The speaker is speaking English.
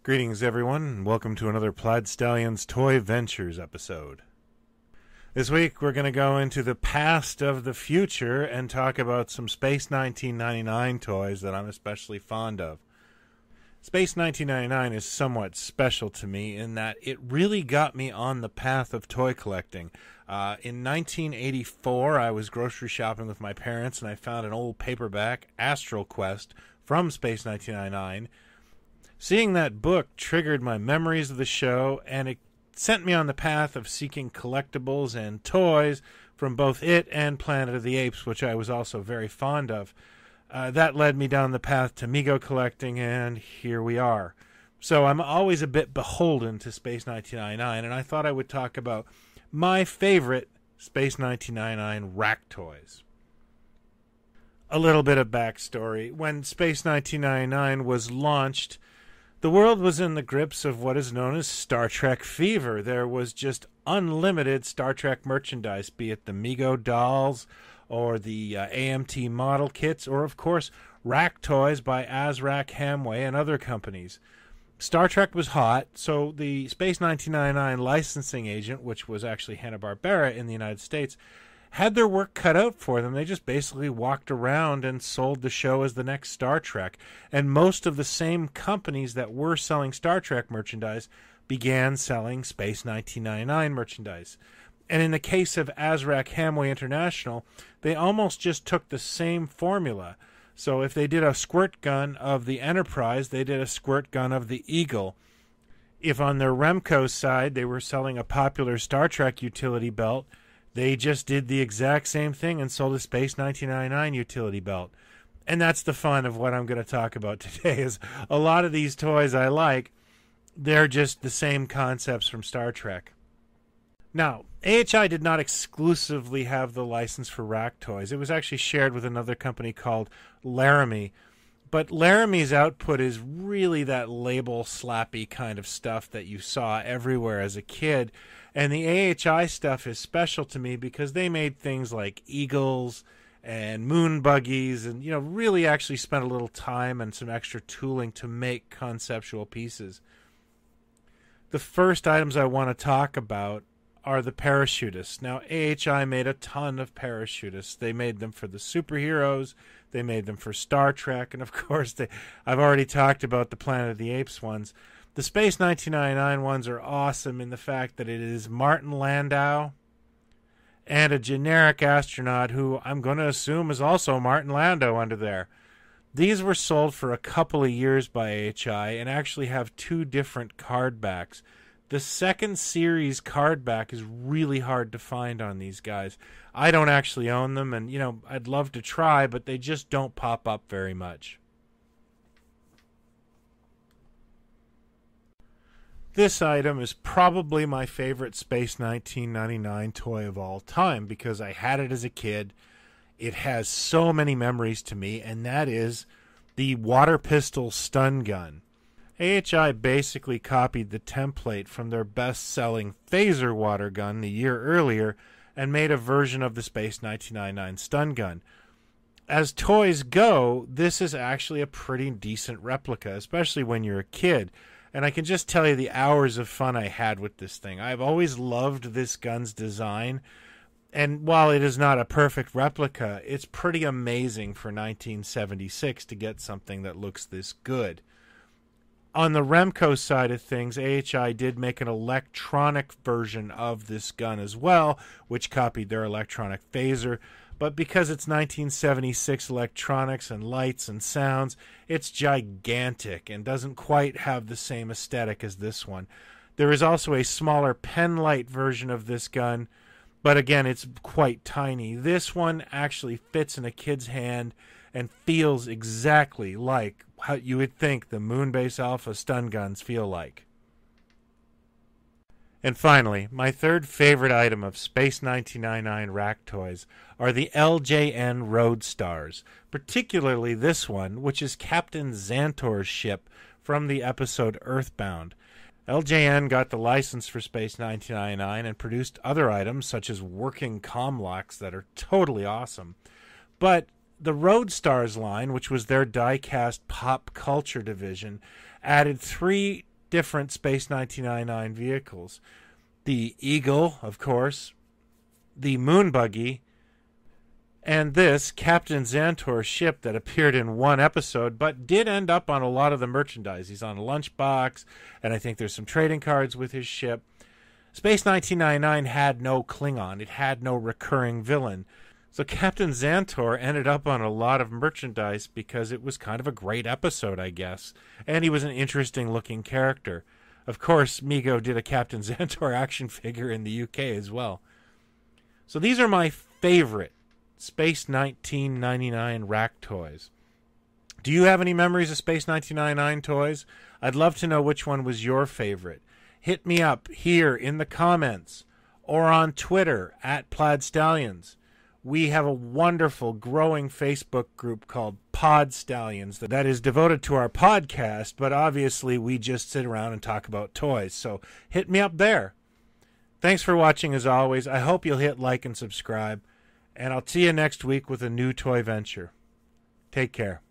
Greetings, everyone, and welcome to another Plaid Stallions Toy Ventures episode. This week, we're going to go into the past of the future and talk about some Space 1999 toys that I'm especially fond of. Space 1999 is somewhat special to me in that it really got me on the path of toy collecting. In 1984, I was grocery shopping with my parents, and I found an old paperback, Astral Quest, from Space 1999. Seeing that book triggered my memories of the show, and it sent me on the path of seeking collectibles and toys from both it and Planet of the Apes, which I was also very fond of. That led me down the path to Mego collecting, and here we are. So I'm always a bit beholden to Space 1999, and I thought I would talk about my favorite Space 1999 rack toys. A little bit of backstory. When Space 1999 was launched, the world was in the grips of what is known as Star Trek fever. There was just unlimited Star Trek merchandise, be it the Mego dolls or the AMT model kits, or of course rack toys by Azrak, Hamway, and other companies. Star Trek was hot, so the Space 1999 licensing agent, which was actually Hanna-Barbera in the United States, had their work cut out for them. They just basically walked around and sold the show as the next Star Trek. And most of the same companies that were selling Star Trek merchandise began selling Space 1999 merchandise. And in the case of Azrak Hamway International, they almost just took the same formula. So if they did a squirt gun of the Enterprise, they did a squirt gun of the Eagle. If on their Remco side they were selling a popular Star Trek utility belt, they just did the exact same thing and sold a Space 1999 utility belt. And that's the fun of what I'm going to talk about today, is a lot of these toys I like, they're just the same concepts from Star Trek. Now, AHI did not exclusively have the license for rack toys. It was actually shared with another company called Laramie. But Laramie's output is really that label slappy kind of stuff that you saw everywhere as a kid. And the AHI stuff is special to me because they made things like Eagles and moon buggies and, really actually spent a little time and some extra tooling to make conceptual pieces. The first items I want to talk about are the parachutists. Now, AHI made a ton of parachutists. They made them for the superheroes. They made them for Star Trek. And, of course, I've already talked about the Planet of the Apes ones. The Space 1999 ones are awesome in the fact that it is Martin Landau and a generic astronaut who I'm going to assume is also Martin Landau under there. These were sold for a couple of years by AHI and actually have two different card backs. The second series card back is really hard to find on these guys. I don't actually own them, and, I'd love to try, but they just don't pop up very much. This item is probably my favorite Space 1999 toy of all time because I had it as a kid. It has so many memories to me, and that is the water pistol stun gun. AHI basically copied the template from their best-selling phaser water gun the year earlier and made a version of the Space 1999 stun gun. As toys go, this is actually a pretty decent replica, especially when you're a kid. And I can just tell you the hours of fun I had with this thing. I've always loved this gun's design. And while it is not a perfect replica, it's pretty amazing for 1976 to get something that looks this good. On the Remco side of things, AHI did make an electronic version of this gun as well, which copied their electronic phaser. But because it's 1976 electronics and lights and sounds, it's gigantic and doesn't quite have the same aesthetic as this one. There is also a smaller pen light version of this gun, but again, it's quite tiny. This one actually fits in a kid's hand and feels exactly like how you would think the moonbase alpha stun guns feel like. And finally, my third favorite item of Space 1999 rack toys are the LJN Roadstars, particularly this one, which is Captain Xantor's ship from the episode Earthbound. LJN got the license for Space 1999 and produced other items such as working comlocks that are totally awesome. But the Roadstars line, which was their die-cast pop culture division, added 3 different Space 1999 vehicles. The Eagle, of course, the Moon Buggy, and this Captain Xantor ship that appeared in one episode but did end up on a lot of the merchandise. He's on a lunchbox, and I think there's some trading cards with his ship. Space 1999 had no Klingon. It had no recurring villain. So Captain Xantor ended up on a lot of merchandise because it was kind of a great episode, I guess. And he was an interesting-looking character. Of course, Mego did a Captain Xantor action figure in the UK as well. So these are my favorite Space 1999 rack toys. Do you have any memories of Space 1999 toys? I'd love to know which one was your favorite. Hit me up here in the comments or on Twitter at Plaid Stallions. We have a wonderful growing Facebook group called Pod Stallions that is devoted to our podcast, but obviously we just sit around and talk about toys. So hit me up there. Thanks for watching as always. I hope you'll hit like and subscribe. And I'll see you next week with a new toy venture. Take care.